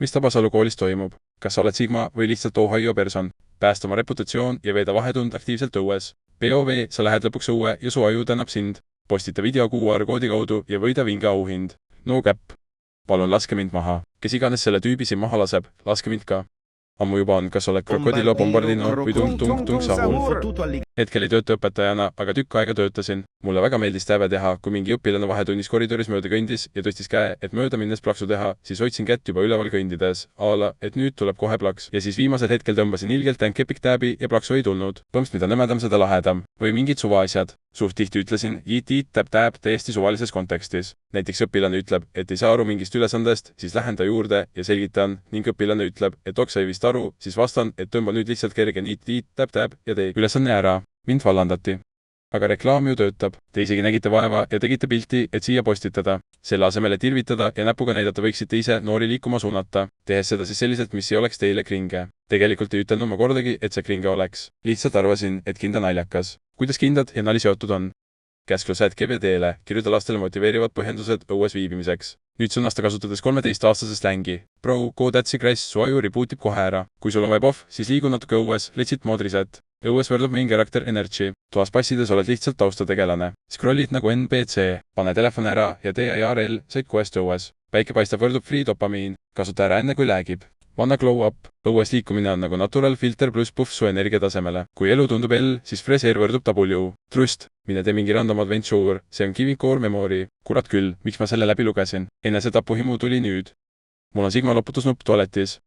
mis Tabasalu koolis toimub? Kas sa oled Sigma või lihtsalt Ohio person? Päästa oma reputatsioon ja veeda vahetund aktiivselt õues. POV, sa lähed lõpuks õue ja su aju tänab sind. Postita video QR-koodi kaudu ja võida vinge auhind. No käpp. Palun laske mind maha. Kes iganes selle tüübi siin maha laseb, laske mind ka. Ammu juba on, kas oled krokodillo bombardino või tung sahur. Hetkel ei tööta õpetajana, aga tükk aega töötasin. Mulle väga meeldis tääve teha, kui mingi õpilane vahetunnis koridoris mööda kõndis ja tõstis käe, et mööda minnes plaksu teha, siis hoidsin kätt juba üleval kõndides, ala, et nüüd tuleb kohe plaks. Ja siis viimasel hetkel tõmbasin ilgelt Epic Tabi ja plaksu ei tulnud. Põmps, mida nõmedam, seda lahedam. Või mingid suvaasjad. Suht tihti ütlesin jiit tab täiesti suvalises kontekstis. Näiteks õpilane ütleb, et ei saa aru mingist ülesandest, siis lähen ta juurde ja selgitan, ning õpilane ütleb, et sai vist aru, siis vastan, et tõmba nüüd lihtsalt kerge jiit tab ja tee ülesanne ära. Mind vallandati. Aga reklaam ju töötab. Te isegi nägite vaeva ja tegite pilti, et siia postitada. Selle asemel, et irvitada ja näpuga näidata, võiksite ise noori liikuma suunata, tehes seda siis selliselt, mis ei oleks teile kringe. Tegelikult ei ütelnud ma kordagi, et see kringe oleks. Lihtsalt arvasin, et kinda naljakas. Kuidas kindad ja nali seotud on? Käsklus@GBD-le, kirjuta lastele motiveerivad põhjendused õues viibimiseks. Nüüd sõnasta kasutades 13-aastase slängi. Bro, go that's a grace, su aju rebootib kohe ära. Kui sul on web off, siis liigu natuke õues, letsit mod reset. Õues võrdub main character energy. Toas passides oled lihtsalt taustategelane. Scrollid nagu NPC. Pane telefon ära ja tee IRL, said quest õues. Päike paistab võrdub free dopamiin. Kasuta ära enne kui läägib. Vanna glow up. Õues liikumine on nagu natural filter pluss puff su energiatasemele. Kui elu tundub L, siis freseer võrdub W. Trust. Mine tee mingi random adventure. See on Giving Core Memory. Kurat küll, miks ma selle läbi lugesin? Enne see tapuhimu tuli nüüd. Mul on Sigma loputusnupp tualetis.